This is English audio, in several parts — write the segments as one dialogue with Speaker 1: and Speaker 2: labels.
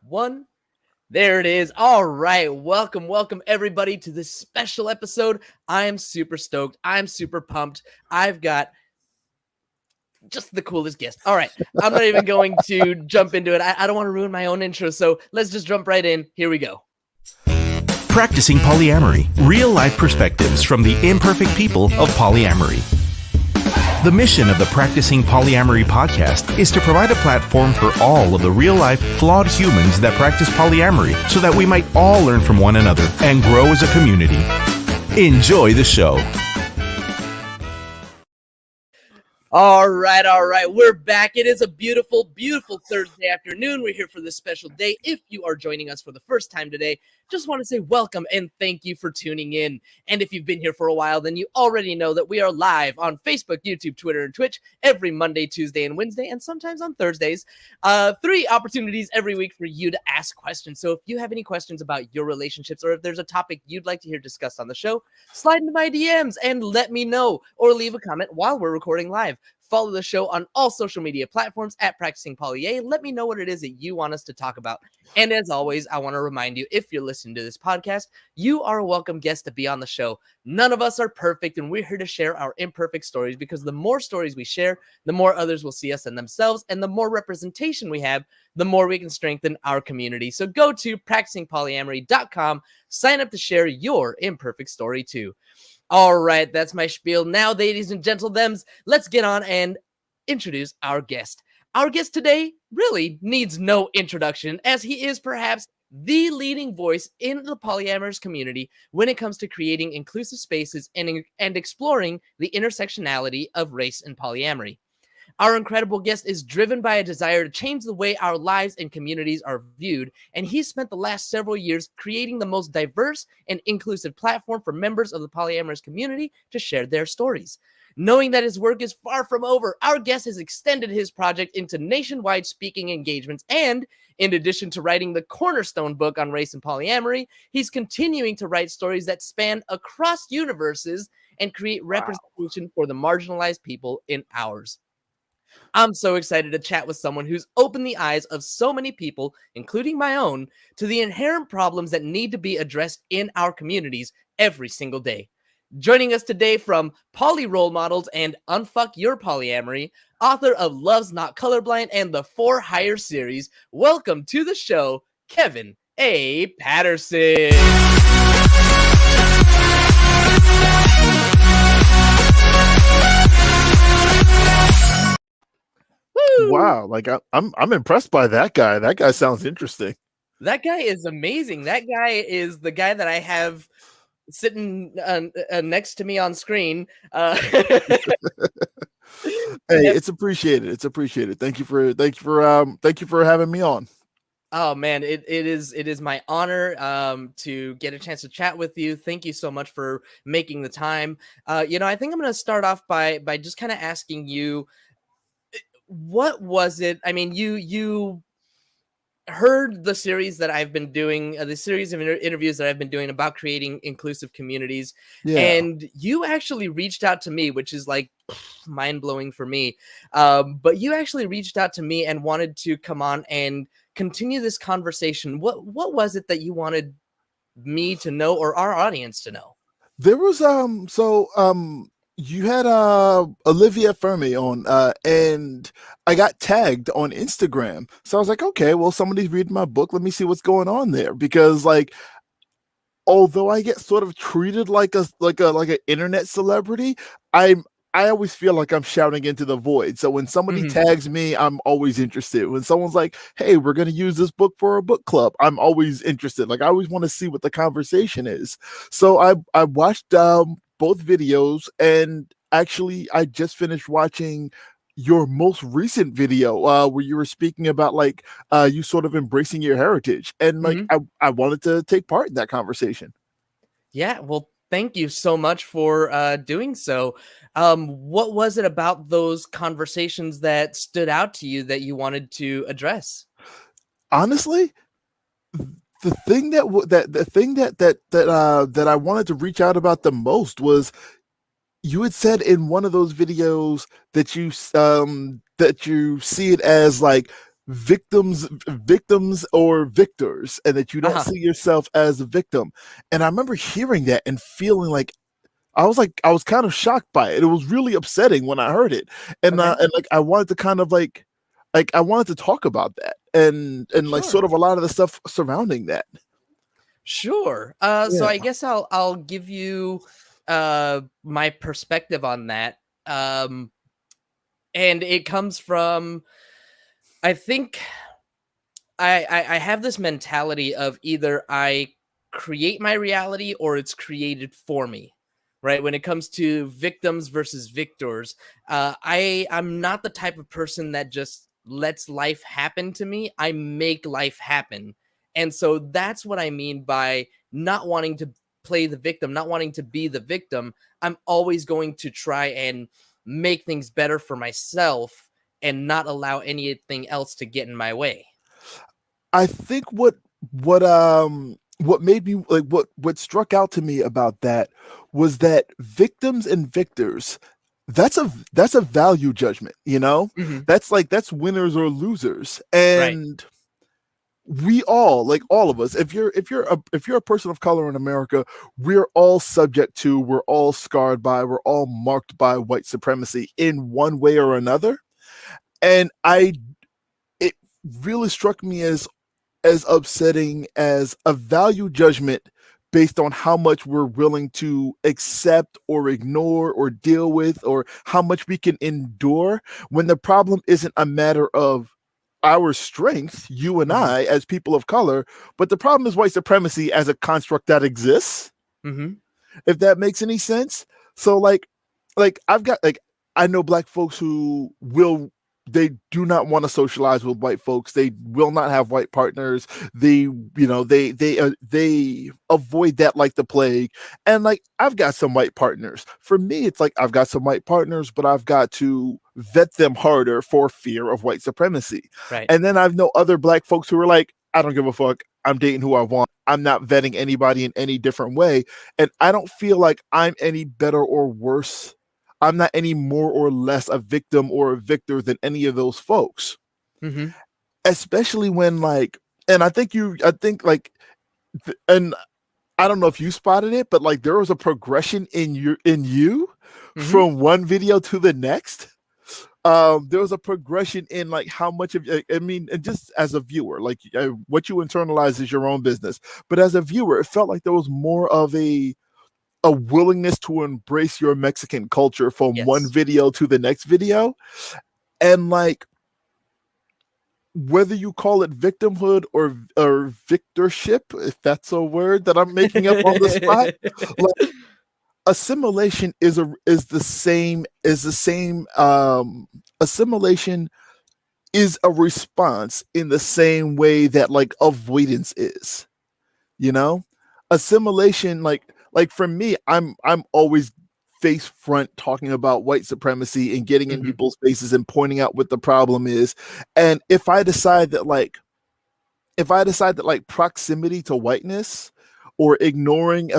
Speaker 1: One. There it is. All right. Welcome everybody to this special episode. I am super stoked. I'm super pumped. I've got just the coolest guest. All right. I'm not even going to jump into it. I don't want to ruin my own intro. So let's just jump right in. Here we go.
Speaker 2: Practicing Polyamory, real-life perspectives from the imperfect people of polyamory. The mission of the Practicing Polyamory podcast is to provide a platform for all of the real-life, flawed humans that practice polyamory so that we might all learn from one another and grow as a community. Enjoy the show.
Speaker 1: All right. We're back. It is a beautiful Thursday afternoon. We're here for this special day. If you are joining us for the first time today, just want to say welcome and thank you for tuning in. And if you've been here for a while, then you already know that we are live on Facebook, YouTube, Twitter, and Twitch every Monday, Tuesday, and Wednesday, and sometimes on Thursdays. 3 opportunities every week for you to ask questions. So if you have any questions about your relationships, or if there's a topic you'd like to hear discussed on the show, slide into my DMs and let me know, or leave a comment while we're recording live. Follow the show on all social media platforms at Practicing Polya. Let me know what it is that you want us to talk about. And as always, I want to remind you, if you're listening to this podcast, you are a welcome guest to be on the show. None of us are perfect, and we're here to share our imperfect stories, because the more stories we share, the more others will see us in themselves, and the more representation we have, the more we can strengthen our community. So go to practicingpolyamory.com, sign up to share your imperfect story too. All right, that's my spiel. Now, ladies and gentlemen, let's get on and introduce our guest. Our guest today really needs no introduction, as he is perhaps the leading voice in the polyamorous community when it comes to creating inclusive spaces and exploring the intersectionality of race and polyamory. Our incredible guest is driven by a desire to change the way our lives and communities are viewed, and he's spent the last several years creating the most diverse and inclusive platform for members of the polyamorous community to share their stories. Knowing that his work is far from over, our guest has extended his project into nationwide speaking engagements, and in addition to writing the cornerstone book on race and polyamory, he's continuing to write stories that span across universes and create representation for the marginalized people in ours. I'm so excited to chat with someone who's opened the eyes of so many people, including my own, to the inherent problems that need to be addressed in our communities every single day. Joining us today from Poly Role Models and Unfuck Your Polyamory, author of Love's Not Colorblind and the For Hire series, welcome to the show, Kevin A. Patterson.
Speaker 3: Wow, like I'm impressed by that guy. That guy sounds interesting.
Speaker 1: That guy is amazing. That guy is the guy that I have sitting next to me on screen.
Speaker 3: Hey, it's appreciated. It's appreciated. Thank you for having me on.
Speaker 1: Oh man, it is my honor to get a chance to chat with you. Thank you so much for making the time. I think I'm going to start off by just kind of asking you, what was it? I mean, you heard the series that I've been doing, the series of interviews that I've been doing about creating inclusive communities. Yeah. And you actually reached out to me, which is like mind-blowing for me. But you actually reached out to me and wanted to come on and continue this conversation. What was it that you wanted me to know, or our audience to know?
Speaker 3: There was you had Olivia Fermi on, and I got tagged on Instagram. So I was like, okay, well, somebody's reading my book. Let me see what's going on there. Because like, although I get sort of treated like an internet celebrity, I always feel like I'm shouting into the void. So when somebody tags me, I'm always interested. When someone's like, hey, we're going to use this book for a book club, I'm always interested. Like, I always want to see what the conversation is. So I watched both videos, and actually I just finished watching your most recent video where you were speaking about like you sort of embracing your heritage, and like I wanted to take part in that conversation.
Speaker 1: Yeah, well, thank you so much for doing so. What was it about those conversations that stood out to you that you wanted to address?
Speaker 3: Honestly, the thing that I wanted to reach out about the most was, you had said in one of those videos that you see it as like victims or victors, and that you don't see yourself as a victim. And I remember hearing that and feeling like I was kind of shocked by it. It was really upsetting when I heard it, and like I wanted to kind of like I wanted to talk about that and like sort of a lot of the stuff surrounding that.
Speaker 1: Sure. So I guess I'll give you my perspective on that. And it comes from, I think I have this mentality of either I create my reality or it's created for me. Right. When it comes to victims versus victors, I'm not the type of person that just lets life happen to me. I make life happen. And so that's what I mean by not wanting to play the victim, not wanting to be the victim. I'm always going to try and make things better for myself and not allow anything else to get in my way.
Speaker 3: I think what made me like what struck out to me about that was that victims and victors, that's a value judgment, you know? That's winners or losers. And we all, like all of us, if you're a person of color in America, we're all scarred by, we're all marked by white supremacy in one way or another. And it really struck me as upsetting as a value judgment based on how much we're willing to accept or ignore or deal with, or how much we can endure, when the problem isn't a matter of our strength, you and I as people of color, but the problem is white supremacy as a construct that exists. If that makes any sense. So like I know black folks who they do not want to socialize with white folks. They will not have white partners. They avoid that like the plague. And like, I've got some white partners. For me, it's like I've got some white partners, but I've got to vet them harder for fear of white supremacy. And then I've know other black folks who are like, I don't give a fuck. I'm dating who I want. I'm not vetting anybody in any different way. And I don't feel like I'm any better or worse. I'm not any more or less a victim or a victor than any of those folks. Especially when and I think and I don't know if you spotted it, but like there was a progression in you from one video to the next. There was a progression in like how much of, I mean, and just as a viewer, like what you internalize is your own business. But as a viewer, it felt like there was more of a willingness to embrace your Mexican culture from one video to the next video. And like, whether you call it victimhood or victorship, if that's a word that I'm making up on the spot, like, assimilation is the same assimilation is a response in the same way that like avoidance is, you know? Assimilation, like for me, I'm always face front talking about white supremacy and getting in people's faces and pointing out what the problem is. And if I decide that like proximity to whiteness or ignoring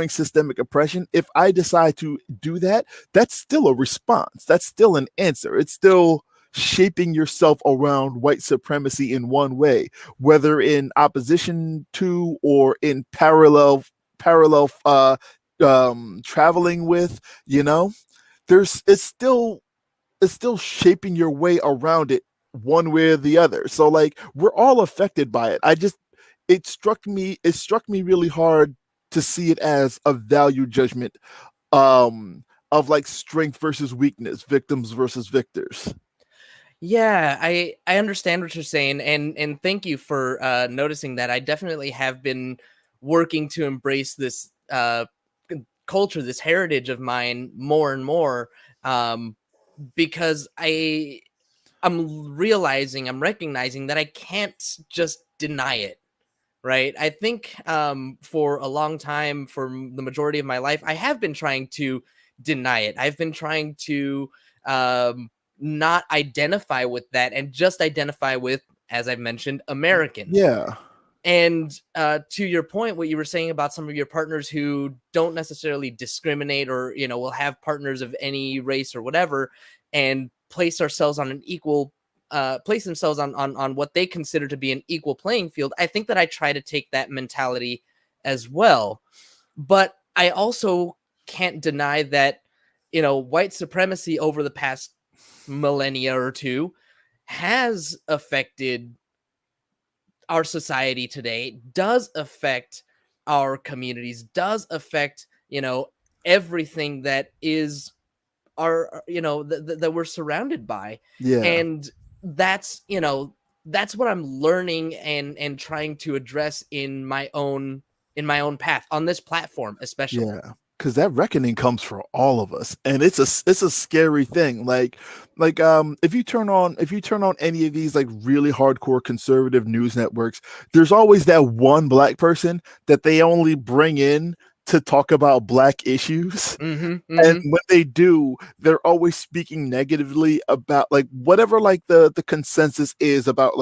Speaker 3: systemic oppression, if I decide to do that, that's still a response. That's still an answer. It's still shaping yourself around white supremacy in one way, whether in opposition to or in parallel traveling with, you know, it's still shaping your way around it one way or the other. So like, we're all affected by it. It struck me really hard to see it as a value judgment of like strength versus weakness, victims versus victors.
Speaker 1: Yeah, I understand what you're saying, and thank you for noticing that. I definitely have been working to embrace this culture, this heritage of mine more and more, because I'm recognizing that I can't just deny it. Right. I think for a long time, for the majority of my life, I have been trying to deny it. I've been trying to not identify with that and just identify with, as I've mentioned, American.
Speaker 3: Yeah.
Speaker 1: And to your point, what you were saying about some of your partners who don't necessarily discriminate, or, will have partners of any race or whatever, and place ourselves on an equal place themselves on what they consider to be an equal playing field, I think that I try to take that mentality as well. But I also can't deny that, white supremacy over the past millennia or two has affected our society today, does affect our communities, does affect, everything that is that we're surrounded by.
Speaker 3: Yeah.
Speaker 1: And that's what I'm learning and trying to address in my own path on this platform, especially.
Speaker 3: Yeah, because that reckoning comes for all of us, and it's a scary thing. If you turn on any of these like really hardcore conservative news networks, there's always that one black person that they only bring in to talk about black issues.
Speaker 1: Mhm,
Speaker 3: And
Speaker 1: mhm.
Speaker 3: when they do, they're always speaking negatively about like whatever like the consensus is about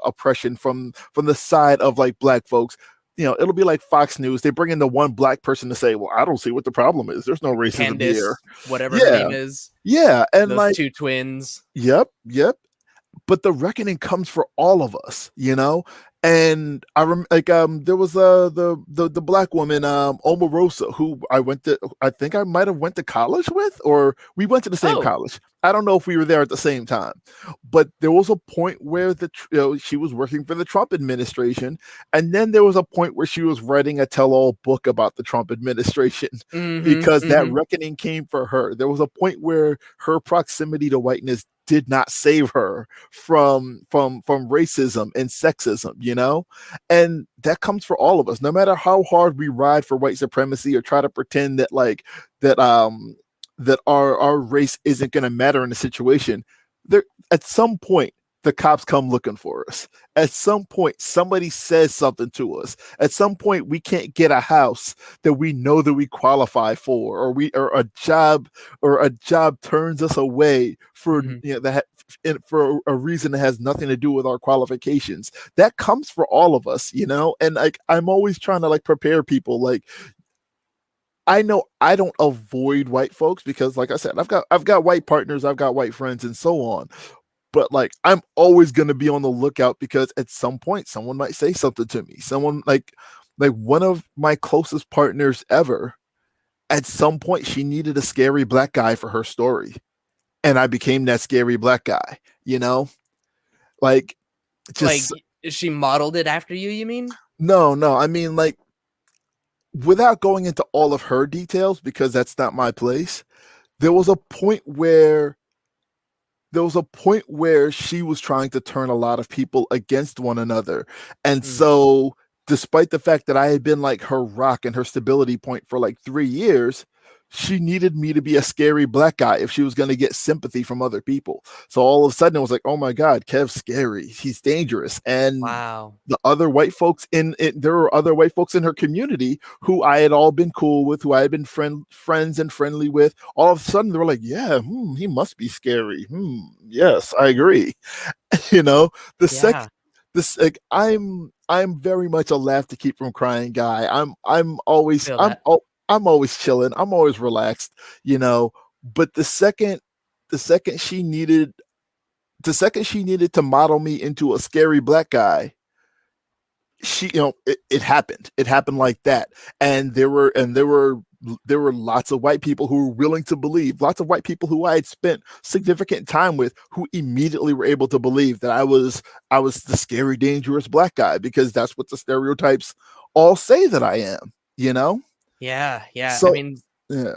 Speaker 3: oppression from the side of like black folks. It'll be like Fox News. They bring in the one black person to say, "Well, I don't see what the problem is. There's no racism here."
Speaker 1: Candace, whatever her
Speaker 3: Yeah,
Speaker 1: name is,
Speaker 3: yeah, and
Speaker 1: those
Speaker 3: like,
Speaker 1: two twins.
Speaker 3: yep, yep. But the reckoning comes for all of us. And there was the black woman Omarosa, who I think I might have went to college with, or we went to the same
Speaker 1: Oh.
Speaker 3: college. I don't know if we were there at the same time, but there was a point where she was working for the Trump administration, and then there was a point where she was writing a tell-all book about the Trump administration
Speaker 1: Mhm,
Speaker 3: because that
Speaker 1: mhm.
Speaker 3: reckoning came for her. There was a point where her proximity to whiteness did not save her from racism and sexism. And that comes for all of us, no matter how hard we ride for white supremacy or try to pretend that our race isn't going to matter in a situation. There, at some point, the cops come looking for us. At some point, somebody says something to us. At some point, we can't get a house that we know that we qualify for, or a job turns us away for
Speaker 1: Mhm.
Speaker 3: for a reason that has nothing to do with our qualifications. That comes for all of us. And like I'm always trying to like prepare people. Like, I know I don't avoid white folks because, like I said, I've got white partners, I've got white friends, and so on. But like I'm always gonna be on the lookout because at some point someone might say something to me. Someone like one of my closest partners ever. At some point, she needed a scary black guy for her story, and I became that scary black guy. You know, like
Speaker 1: Like,
Speaker 3: just
Speaker 1: she modeled it after you, you mean?
Speaker 3: no. I mean, like, without going into all of her details because that's not my place. There was a point where she was trying to turn a lot of people against one another. And
Speaker 1: Mm.
Speaker 3: so, despite the fact that I had been like her rock and her stability point for like 3 years, she needed me to be a scary black guy if she was going to get sympathy from other people. So all of a sudden it was like, oh my God, Kev's scary. He's dangerous. And
Speaker 1: Wow.
Speaker 3: the other white folks in it, there were other white folks in her community who I had all been cool with, who I had been friends and friendly with. All of a sudden, they were like, "Yeah, he must be scary." Yes, I agree. you know, the sec,
Speaker 1: Yeah.
Speaker 3: this like I'm very much a laugh to keep from crying guy. I'm always
Speaker 1: Feel that.
Speaker 3: I'm always chilling. I'm always relaxed. But the second she needed to model me into a scary black guy, it happened like that. And there were lots of white people who were willing to believe, lots of white people who I had spent significant time with, who immediately were able to believe that I was the scary dangerous black guy, because that's what the stereotypes all say that I am.
Speaker 1: Yeah, yeah. I
Speaker 3: So
Speaker 1: mean,
Speaker 3: yeah,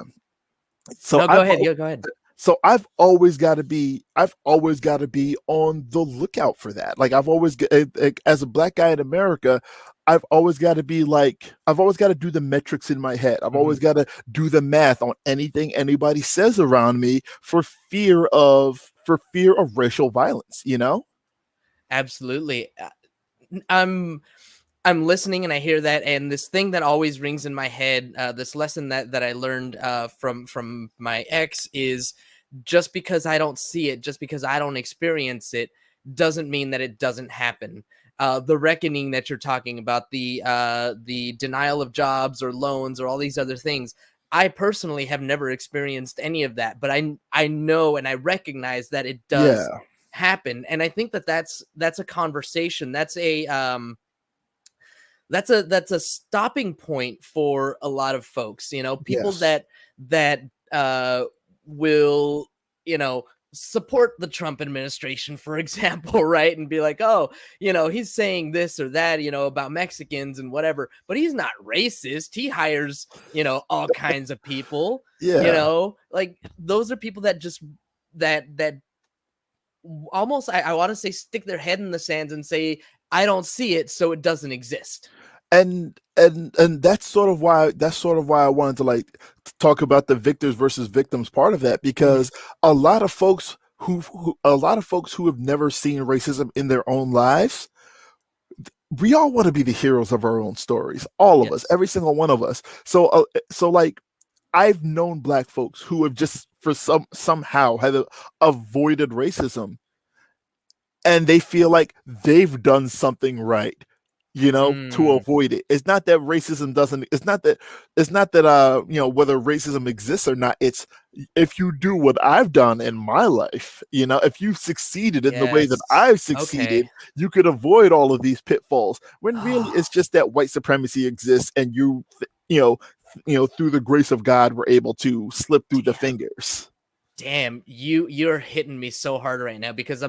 Speaker 3: so
Speaker 1: no, go
Speaker 3: I've
Speaker 1: ahead. Yeah, go ahead.
Speaker 3: so I've always got to be on the lookout for that. Like, as a black guy in America, I've always got to do the metrics in my head. I've
Speaker 1: Mhm.
Speaker 3: always got to do the math on anything anybody says around me for fear of racial violence.
Speaker 1: Absolutely. I'm listening and I hear that, and this thing that always rings in my head, this lesson that I learned from my ex is, just because I don't see it, just because I don't experience it, doesn't mean that it doesn't happen. The reckoning that you're talking about, the denial of jobs or loans or all these other things, I personally have never experienced any of that, but I know and I recognize that it
Speaker 3: Yeah.
Speaker 1: does happen. And I think that's a conversation. That's a stopping point for a lot of folks, people
Speaker 3: Yes.
Speaker 1: that will, support the Trump administration, for example, right? And be like, oh, he's saying this or that, about Mexicans and whatever, but he's not racist. He hires, all kinds of people,
Speaker 3: Yeah.
Speaker 1: like those are people that just that almost, I want to say, stick their head in the sands and say, I don't see it, so it doesn't exist.
Speaker 3: And that's sort of why I wanted to like talk about the victors versus victims part of that, because a lot of folks who have never seen racism in their own lives, we all want to be the heroes of our own stories, all of us,
Speaker 1: Yes.
Speaker 3: every single one of us. So like I've known Black folks who have just for somehow have avoided racism, and they feel like they've done something right, to avoid it. It's not that racism doesn't, it's not that whether racism exists or not. It's if you do what I've done in my life, if you succeeded in the way that
Speaker 1: Yes.
Speaker 3: I've succeeded,
Speaker 1: Okay.
Speaker 3: you could avoid all of these pitfalls, when really it's just that white supremacy exists, and through the grace of God, we're able to slip through the fingers.
Speaker 1: Damn, you're hitting me so hard right now, because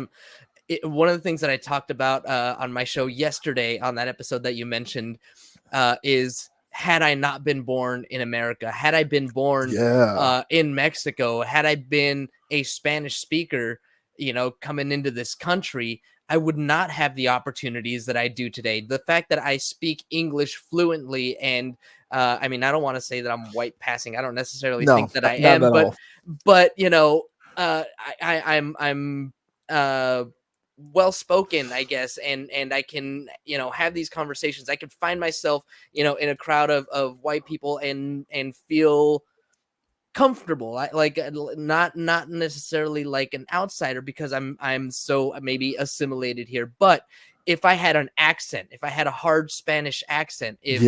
Speaker 1: one of the things that I talked about on my show yesterday, on that episode that you mentioned, is, had I not been born in America, had I been born in Mexico, had I been a Spanish speaker, coming into this country, I would not have the opportunities that I do today. The fact that I speak English fluently, and I mean, I don't want to say that I'm white passing. I don't necessarily think that I
Speaker 3: not
Speaker 1: am,
Speaker 3: at all.
Speaker 1: but I'm well spoken, I guess, and I can have these conversations. I can find myself in a crowd of white people and feel comfortable. Not necessarily like an outsider, because I'm so maybe assimilated here. But if I had an accent, if I had a hard Spanish accent, if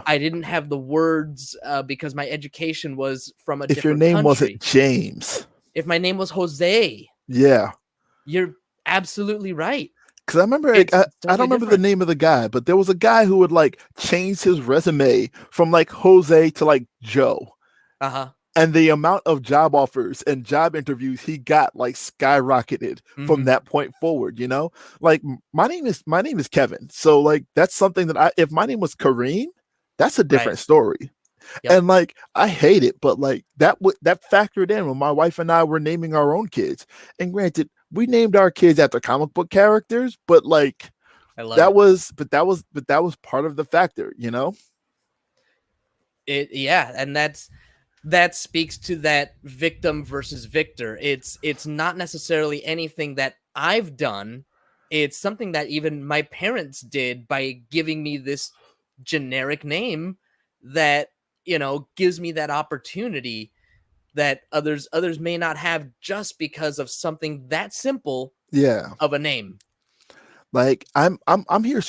Speaker 1: I didn't have the words because my education was from a
Speaker 3: if your
Speaker 1: different
Speaker 3: name wasn't
Speaker 1: country,
Speaker 3: James,
Speaker 1: if my name was Jose, you're absolutely right.
Speaker 3: Because I remember,
Speaker 1: It's
Speaker 3: I don't
Speaker 1: totally
Speaker 3: remember the
Speaker 1: different.
Speaker 3: name of the guy, but there was a guy who would like change his resume from like Jose to like Joe. And the amount of job offers and job interviews he got like skyrocketed from that point forward. Like my name is Kevin, so like that's something that if my name was Kareem, that's a different story. And like I hate it, but like that factored in when my wife and I were naming our own kids. And granted, we named our kids after comic book characters, but like that was part of the factor,
Speaker 1: And that speaks to that victim versus victor. It's not necessarily anything that I've done. It's something that even my parents did by giving me this generic name that gives me that opportunity that others may not have, just because of something that simple of a name.
Speaker 3: Like I'm here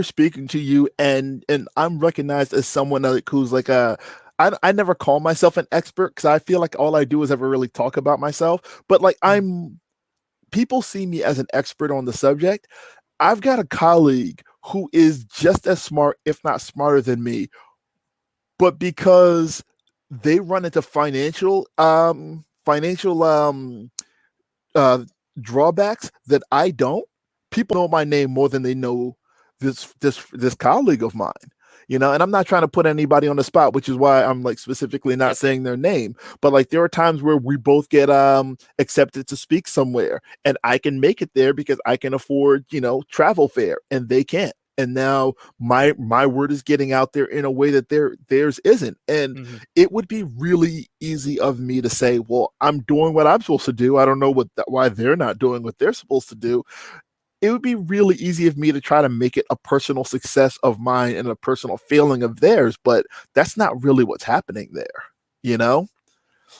Speaker 3: speaking to you, and I'm recognized as someone like who's like I never call myself an expert, because I feel like all I do is ever really talk about myself, but like people see me as an expert on the subject. I've got a colleague who is just as smart, if not smarter than me, but because they run into financial drawbacks that I don't, people know my name more than they know this colleague of mine. And I'm not trying to put anybody on the spot, which is why I'm like specifically not saying their name, but like there are times where we both get accepted to speak somewhere, and I can make it there because I can afford travel fare, and they can't. And now my word is getting out there in a way that theirs isn't. And it would be really easy of me to say, well, I'm doing what I'm supposed to do. I don't know why they're not doing what they're supposed to do. It would be really easy of me to try to make it a personal success of mine and a personal feeling of theirs, but that's not really what's happening there,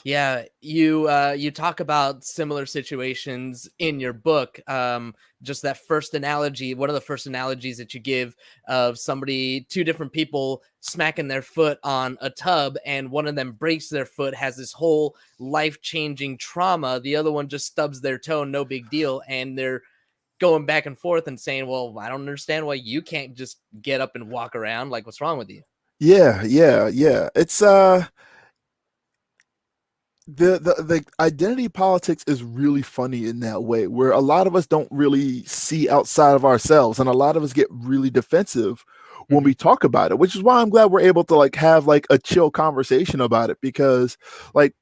Speaker 1: Yeah, you talk about similar situations in your book. Just that first analogy, one of the first analogies that you give of somebody, two different people smacking their foot on a tub, and one of them breaks their foot, has this whole life-changing trauma. The other one just stubs their toe, no big deal, and they're going back and forth and saying, "Well, I don't understand why you can't just get up and walk around. Like, what's wrong with you?"
Speaker 3: Yeah. It's the identity politics is really funny in that way, where a lot of us don't really see outside of ourselves, and a lot of us get really defensive when
Speaker 1: Mhm.
Speaker 3: we talk about it, which is why I'm glad we're able to like have like a chill conversation about it. Because like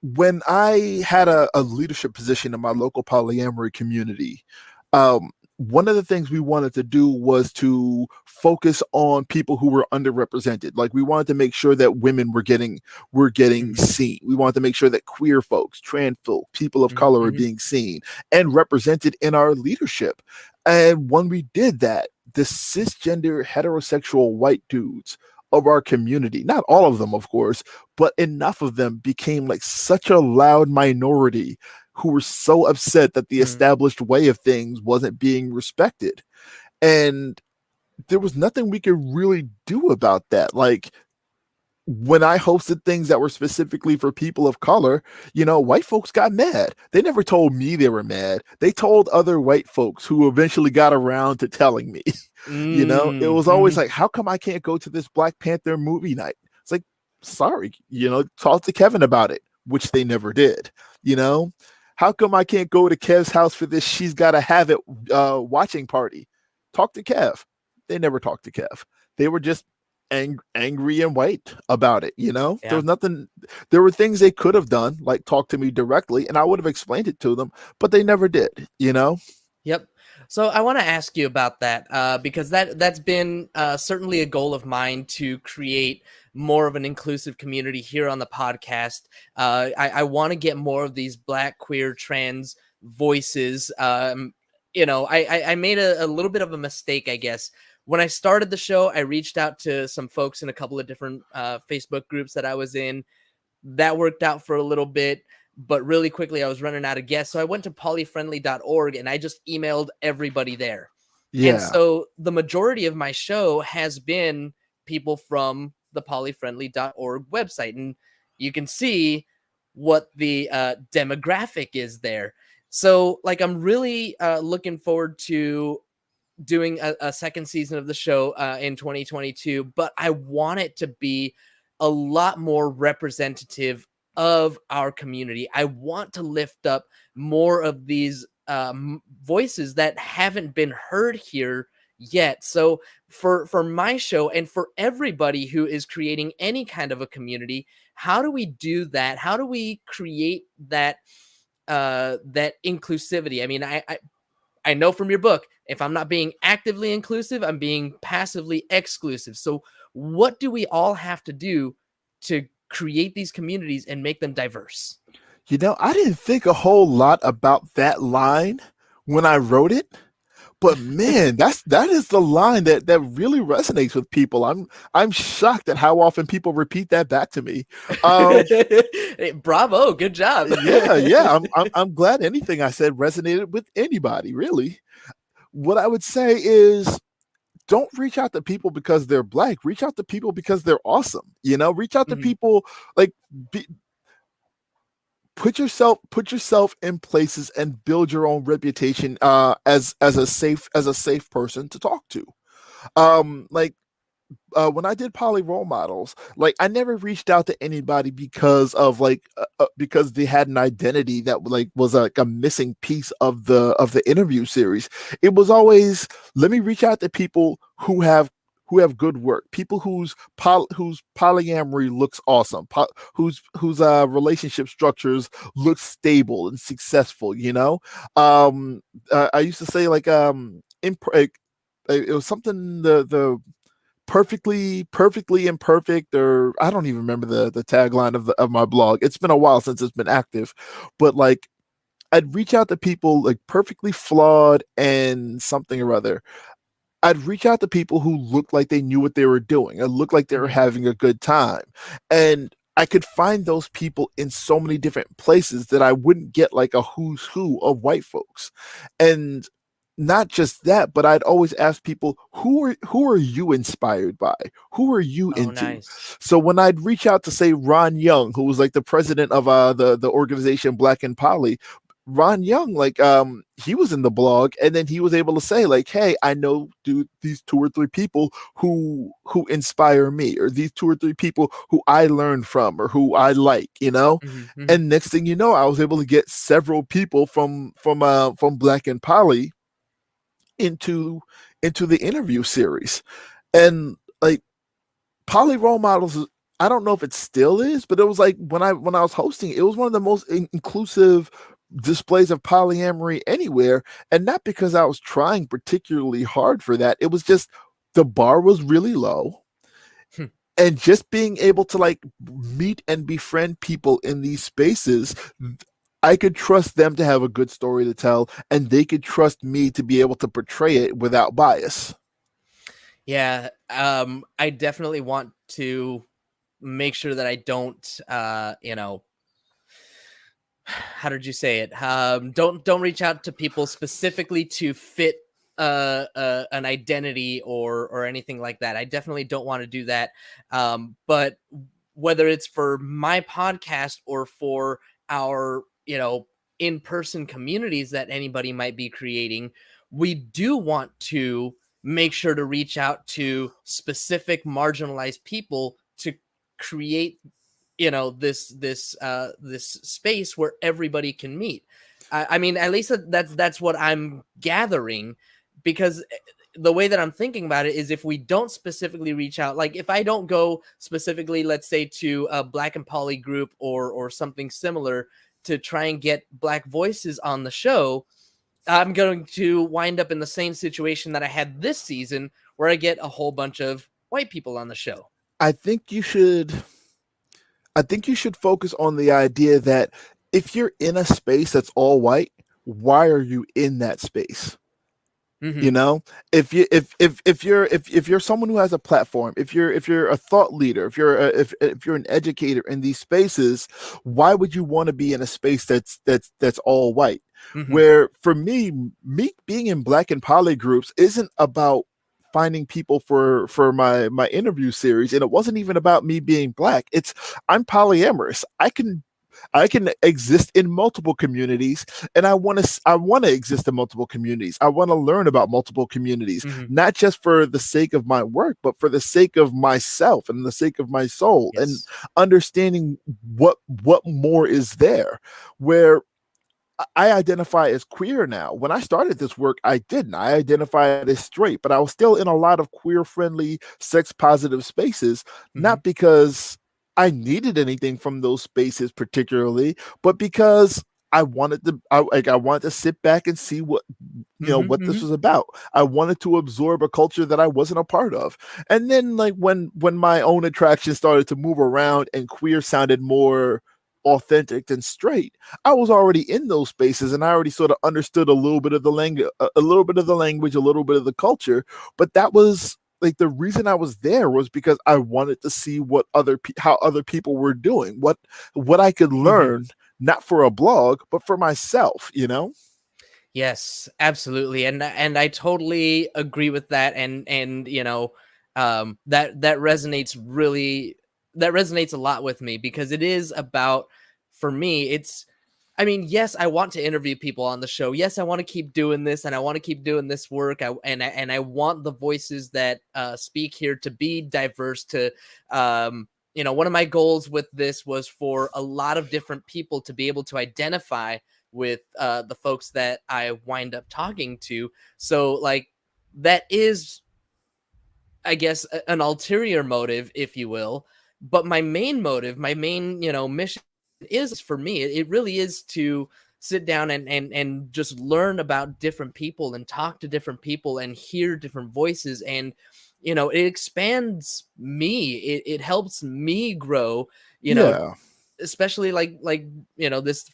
Speaker 3: when I had a leadership position in my local polyamory community, one of the things we wanted to do was to focus on people who were underrepresented. Like we wanted to make sure that women were getting
Speaker 1: Mhm.
Speaker 3: seen. We wanted to make sure that queer folks, trans folk, people of
Speaker 1: Mhm.
Speaker 3: color are
Speaker 1: Mhm.
Speaker 3: being seen and represented in our leadership. And when we did that, the cisgender heterosexual white dudes of our community, not all of them, of course, but enough of them became like such a loud minority who were so upset that the
Speaker 1: Mhm.
Speaker 3: established way of things wasn't being respected. And there was nothing we could really do about that. Like when I hosted things that were specifically for people of color, white folks got mad. They never told me they were mad. They told other white folks who eventually got around to telling me. It
Speaker 1: Mm.
Speaker 3: was always
Speaker 1: Mhm.
Speaker 3: like, how come I can't go to this Black Panther movie night? It's like, sorry, talk to Kevin about it, which they never did. You know, how come I can't go to Kev's house for this She's Gotta Have It watching party? Talk to Kev. They never talked to Kev. They were just angry and white about it. There
Speaker 1: Yeah.
Speaker 3: was nothing. There were things they could have done, like talk to me directly, and I would have explained it to them, but they never did.
Speaker 1: Yep. So I want to ask you about that because that's been certainly a goal of mine to create more of an inclusive community here on the podcast. I want to get more of these Black, queer, trans voices. I made a little bit of a mistake, I guess. When I started the show, I reached out to some folks in a couple of different Facebook groups that I was in. That worked out for a little bit, but really quickly I was running out of guests. So I went to polyfriendly.org and I just emailed everybody there. And
Speaker 3: Yeah.
Speaker 1: so the majority of my show has been people from the polyfriendly.org website. And you can see what the demographic is there. So, like, I'm really looking forward to doing a second season of the show in 2022, but I want it to be a lot more representative of our community. I want to lift up more of these voices that haven't been heard here yet. So for my show and for everybody who is creating any kind of a community, how do we do that? How do we create that inclusivity? I mean, I know from your book, if I'm not being actively inclusive, I'm being passively exclusive. So, what do we all have to do to create these communities and make them diverse?
Speaker 3: I didn't think a whole lot about that line when I wrote it. But man, that is the line that really resonates with people. I'm shocked at how often people repeat that back to me. Um,
Speaker 1: Bravo, good job.
Speaker 3: yeah. I'm glad anything I said resonated with anybody. Really, what I would say is don't reach out to people because they're Black. Reach out to people because they're awesome. Reach out to
Speaker 1: Mhm,
Speaker 3: people like be, put yourself in places and build your own reputation as a safe person to talk to. Like when I did poly role models, like I never reached out to anybody because they had an identity that like was like a missing piece of the interview series. It was always, let me reach out to people who have good work, people whose polyamory looks awesome, whose relationship structures look stable and successful. I used to say like it was something the perfectly imperfect, or I don't even remember the tagline of my blog. It's been a while since it's been active, but like I'd reach out to people like perfectly flawed and something or other. I'd reach out to people who looked like they knew what they were doing and looked like they were
Speaker 1: mhm,
Speaker 3: having a good time. And I could find those people in so many different places that I wouldn't get like a who's who of white folks. And not just that, but I'd always ask people, who are you inspired by? Who are you
Speaker 1: Oh,
Speaker 3: into?
Speaker 1: nice.
Speaker 3: So when I'd reach out to say Ron Young, who was like the president of the organization Black and Poly, Ron Young, like he was in the blog, and then he was able to say, like, hey, I know these 2 or 3 people who inspire me, or these 2 or 3 people who I learned from or who I like, you know? And next thing you know, I was able to get several people from Black and Poly into the interview series. And like poly role models, I don't know if it still is, but it was like when I was hosting, it was one of the most inclusive displays of polyamory anywhere. And not because I was trying particularly hard for that, it was just the bar was really low. And just being able to like meet and befriend people in these spaces, I could trust them to have a good story to tell, and they could trust me to be able to portray it without bias.
Speaker 1: Yeah, I definitely want to make sure that I don't, how did you say it? Don't reach out to people specifically to fit an identity or anything like that. I definitely don't want to do that. But whether it's for my podcast or for our, in-person communities that anybody might be creating, we do want to make sure to reach out to specific marginalized people to create this space where everybody can meet. I mean, at least that's what I'm gathering, because the way that I'm thinking about it is, if we don't specifically reach out, like if I don't go specifically, let's say, to a Black and Poly group or something similar to try and get Black voices on the show, I'm going to wind up in the same situation that I had this season, where I get a whole bunch of white people on the show.
Speaker 3: I think you should focus on the idea that if you're in a space that's all white, why are you in that space? You know, if you're someone who has a platform, if you're a thought leader, if you're an educator in these spaces, why would you want to be in a space that's all white? Where for me being in Black and Poly groups isn't about finding people for my interview series, and it wasn't even about me being Black. It's I'm polyamorous. I can exist in multiple communities, and I want to exist in multiple communities. I want to learn about multiple communities, not just for the sake of my work, but for the sake of myself and the sake of my soul,
Speaker 1: Yes.
Speaker 3: and understanding what more is there. Where I identify as queer now. When I started this work, I didn't. I identified as straight, but I was still in a lot of queer-friendly, sex-positive spaces, not because I needed anything from those spaces particularly, but because I wanted to sit back and see what what this was about. I wanted to absorb a culture that I wasn't a part of. And then like when my own attraction started to move around and queer sounded more authentic than straight, I was already in those spaces, and I already sort of understood a little bit of the language, a little bit of the culture. But that was like the reason I was there was because I wanted to see what how other people were doing, what I could learn, not for a blog, but for myself,
Speaker 1: Yes, absolutely. And I totally agree with that. And that resonates a lot with me, because it is about, for me, I mean, yes, I want to interview people on the show. Yes, I want to keep doing this, and I want to keep doing this work. I want the voices that speak here to be diverse. One of my goals with this was for a lot of different people to be able to identify with the folks that I wind up talking to. So like, that is, I guess, an ulterior motive, if you will. But my main motive, my main, mission is, for me, it really is to sit down and just learn about different people and talk to different people and hear different voices. And, it expands me. It helps me grow,
Speaker 3: Yeah.
Speaker 1: especially like, this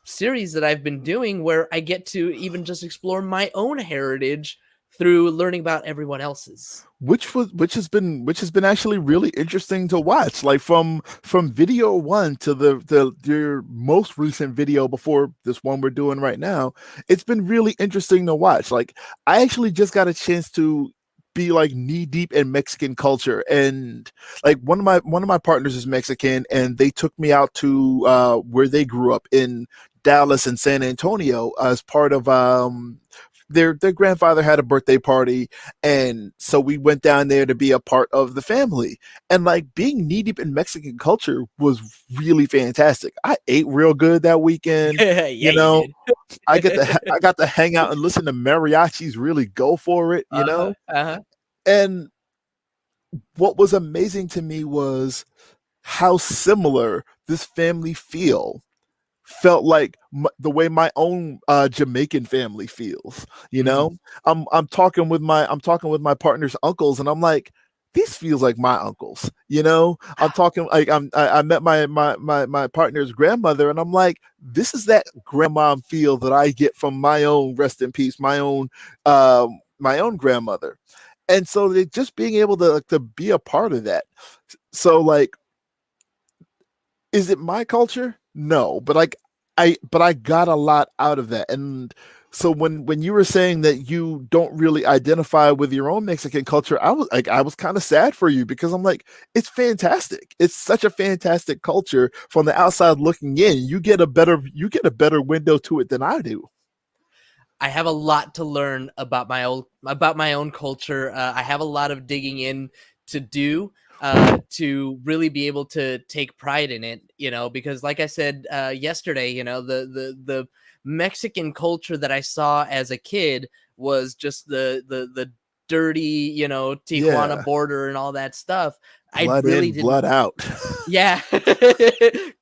Speaker 1: series that I've been doing, where I get to even just explore my own heritage through learning about everyone else's.
Speaker 3: which has been actually really interesting to watch. Like from video one to the most recent video before this one we're doing right now, it's been really interesting to watch. Like I actually just got a chance to be like knee deep in Mexican culture, and like one of my partners is Mexican, and they took me out to where they grew up in Dallas and San Antonio as part of their grandfather had a birthday party, and so we went down there to be a part of the family. And like being knee deep in Mexican culture was really fantastic. I ate real good that weekend.
Speaker 1: Yeah,
Speaker 3: You
Speaker 1: you
Speaker 3: know,
Speaker 1: did.
Speaker 3: I got to hang out and listen to mariachis really go for it. You
Speaker 1: Uh-huh,
Speaker 3: know,
Speaker 1: uh-huh.
Speaker 3: and what was amazing to me was how similar this family felt like the way my own Jamaican family feels. You know, I'm talking with my partner's uncles, and I'm like, these feels like my uncles. You know, I'm talking like I met my partner's grandmother, and I'm like, this is that grandma feel that I get from my own, rest in peace, my own grandmother. And so just being able to be a part of that. So like, is it my culture? No, but like I got a lot out of that. And so when you were saying that you don't really identify with your own Mexican culture, I was kind of sad for you, because I'm like, it's fantastic. It's such a fantastic culture. From the outside looking in, you get a better window to it than I do.
Speaker 1: I have a lot to learn about my own culture. I have a lot of digging in to do to really be able to take pride in it. Because like I said yesterday, the Mexican culture that I saw as a kid was just the dirty, Tijuana
Speaker 3: Yeah,
Speaker 1: border and all that stuff. I
Speaker 3: blood
Speaker 1: really
Speaker 3: in,
Speaker 1: didn't.
Speaker 3: blood out.
Speaker 1: Yeah,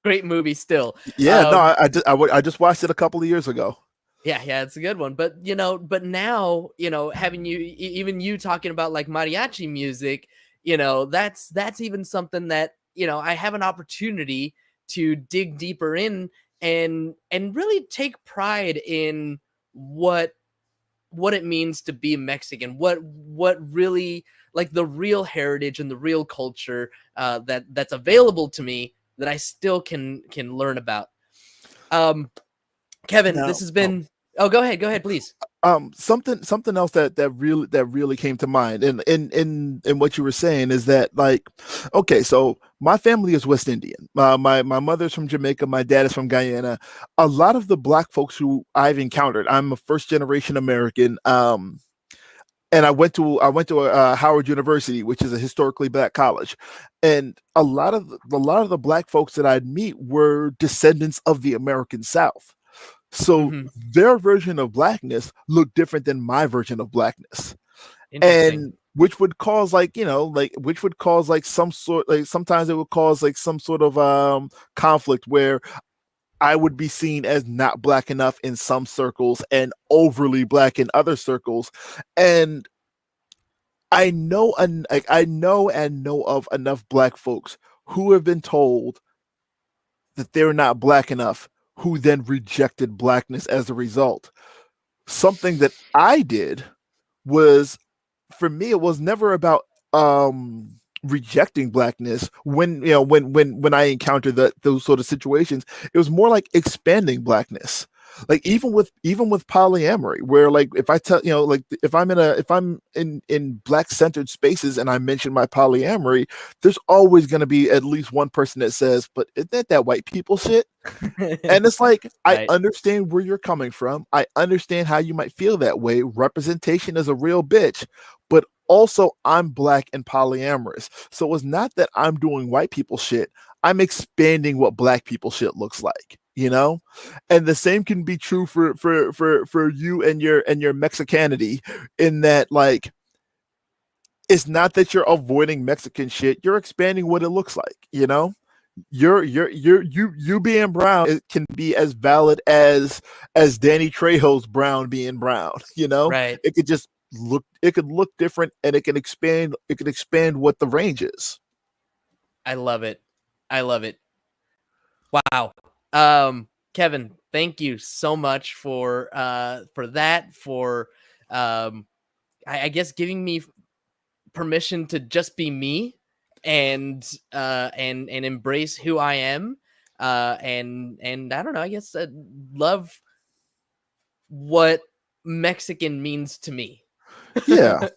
Speaker 1: great movie still.
Speaker 3: Yeah, no, I just watched it a couple of years ago.
Speaker 1: Yeah, it's a good one. But but now, having even you talking about like mariachi music, that's even something that, I have an opportunity to dig deeper in and really take pride in what it means to be Mexican, what really, like, the real heritage and the real culture that's available to me that I still can learn about. Um Kevin, this
Speaker 3: Now,
Speaker 1: has been. Oh, go ahead, please.
Speaker 3: something else that really came to mind in what you were saying is that, like, okay, so my family is West Indian. My mother's from Jamaica, my dad is from Guyana. A lot of the black folks who I've encountered, I'm a first generation American. And I went to Howard University, which is a historically black college, and a lot of the black folks that I'd meet were descendants of the American South. So
Speaker 1: Hmm.
Speaker 3: their version of blackness looked different than my version of blackness.
Speaker 1: Interesting.
Speaker 3: And which would cause, like, which would cause like some sort, like sometimes it would cause like some sort of conflict where I would be seen as not black enough in some circles and overly black in other circles. And I know and know of enough black folks who have been told that they're not black enough, who then rejected blackness as a result. Something that I did was, for me, it was never about rejecting blackness. When when I encountered those sort of situations, it was more like expanding blackness. Like even with polyamory, where, like, if I tell, like, if I'm in black centered spaces and I mention my polyamory, there's always going to be at least one person that says, but isn't that white people shit? And it's like, I
Speaker 1: Right.
Speaker 3: understand where you're coming from. I understand how you might feel that way. Representation is a real bitch. But also, I'm black and polyamorous. So it's not that I'm doing white people shit. I'm expanding what black people shit looks like, you know? And the same can be true for you and your Mexicanity, in that, like, it's not that you're avoiding Mexican shit. You're expanding what it looks like, you know? You being brown, it can be as valid as Danny Trejo's brown being brown.
Speaker 1: Right.
Speaker 3: It could just look different, and it can expand what the range is.
Speaker 1: I love it. I love it. Wow. Kevin, thank you so much for that, for um I guess giving me permission to just be me and embrace who I am. And I don't know, I guess love what Mexican means to me.
Speaker 3: Yeah.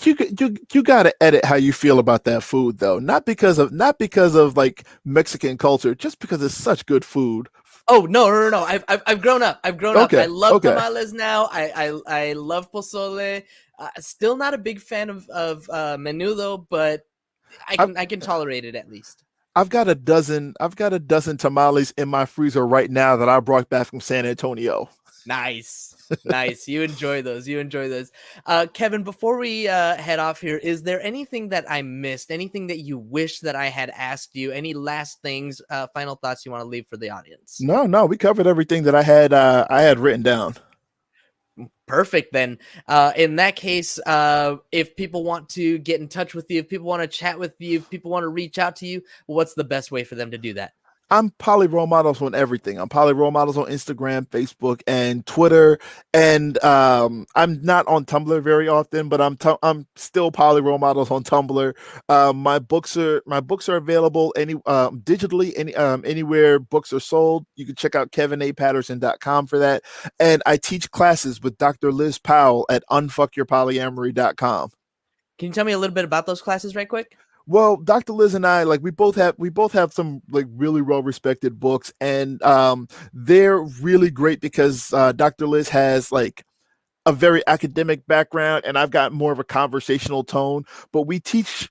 Speaker 3: You gotta edit how you feel about that food though. Not because of like Mexican culture, just because it's such good food.
Speaker 1: Oh no! I've grown up.
Speaker 3: Okay,
Speaker 1: I love
Speaker 3: okay.
Speaker 1: tamales now. I love pozole. Still not a big fan of menudo, but I can tolerate it at least.
Speaker 3: I've got a dozen tamales in my freezer right now that I brought back from San Antonio.
Speaker 1: Nice. You enjoy those. Kevin, before we head off here, is there anything that I missed? Anything that you wish that I had asked you? Any last things, final thoughts you want to leave for the audience?
Speaker 3: No, we covered everything that I had written down.
Speaker 1: Perfect. Then in that case, if people want to get in touch with you, if people want to chat with you, if people want to reach out to you, what's the best way for them to do that?
Speaker 3: I'm Poly Role Models on everything. I'm Poly Role Models on Instagram, Facebook, and Twitter. And I'm not on Tumblr very often, but I'm still Poly Role Models on Tumblr. My books are available digitally anywhere books are sold. You can check out kevinapatterson.com for that. And I teach classes with Dr. Liz Powell at unfuckyourpolyamory.com. Can
Speaker 1: you tell me a little bit about those classes right quick?
Speaker 3: Well, Dr. Liz and I, like, we both have some like really well respected books, and they're really great because Dr. Liz has like a very academic background, and I've got more of a conversational tone. But we teach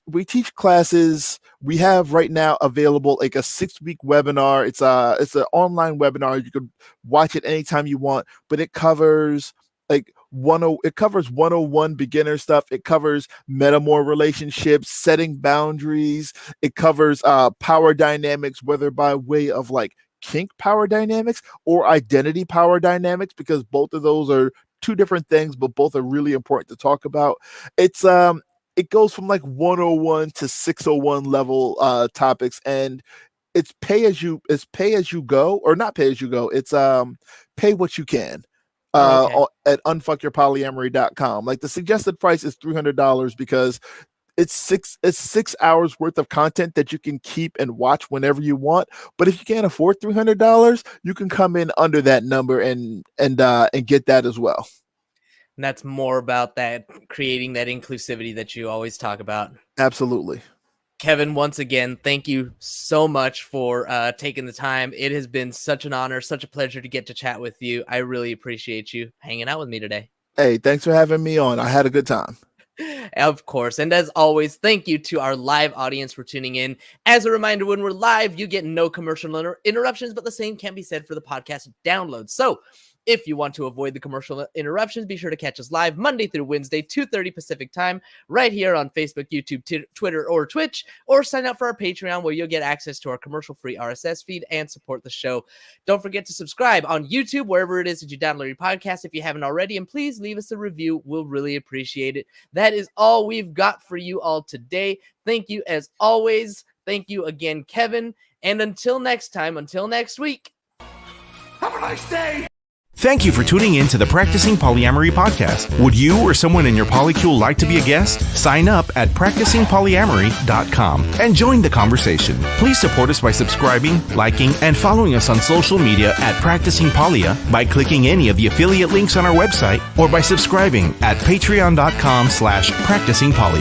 Speaker 3: classes. We have right now available like a 6-week webinar. It's an online webinar. You can watch it anytime you want, but it covers like 101 beginner stuff. It covers metamor relationships, setting boundaries. It covers power dynamics, whether by way of like kink power dynamics or identity power dynamics, because both of those are two different things, but both are really important to talk about. It goes from like 101 to 601 level topics, and it's pay as you go, or not pay as you go. It's pay what you can. At unfuckyourpolyamory.com. Like, the suggested price is $300 because it's 6 hours worth of content that you can keep and watch whenever you want. But if you can't afford $300, you can come in under that number and get that as well.
Speaker 1: And that's more about that creating that inclusivity that you always talk about.
Speaker 3: Absolutely.
Speaker 1: Kevin, once again, thank you so much for taking the time. It has been such an honor, such a pleasure to get to chat with you. I really appreciate you hanging out with me today.
Speaker 3: Hey, thanks for having me on. I had a good time.
Speaker 1: Of course. And as always, thank you to our live audience for tuning in. As a reminder, when we're live, you get no commercial interruptions, but the same can be said for the podcast download. So if you want to avoid the commercial interruptions, be sure to catch us live Monday through Wednesday, 2:30 Pacific time, right here on Facebook, YouTube, Twitter, or Twitch, or sign up for our Patreon, where you'll get access to our commercial-free RSS feed and support the show. Don't forget to subscribe on YouTube, wherever it is that you download your podcast if you haven't already, and please leave us a review. We'll really appreciate it. That is all we've got for you all today. Thank you as always. Thank you again, Kevin. And until next time, until next week.
Speaker 4: Have a nice day.
Speaker 2: Thank you for tuning in to the Practicing Polyamory podcast. Would you or someone in your polycule like to be a guest? Sign up at practicingpolyamory.com and join the conversation. Please support us by subscribing, liking, and following us on social media at Practicing Polya by clicking any of the affiliate links on our website, or by subscribing at patreon.com/practicingpolya.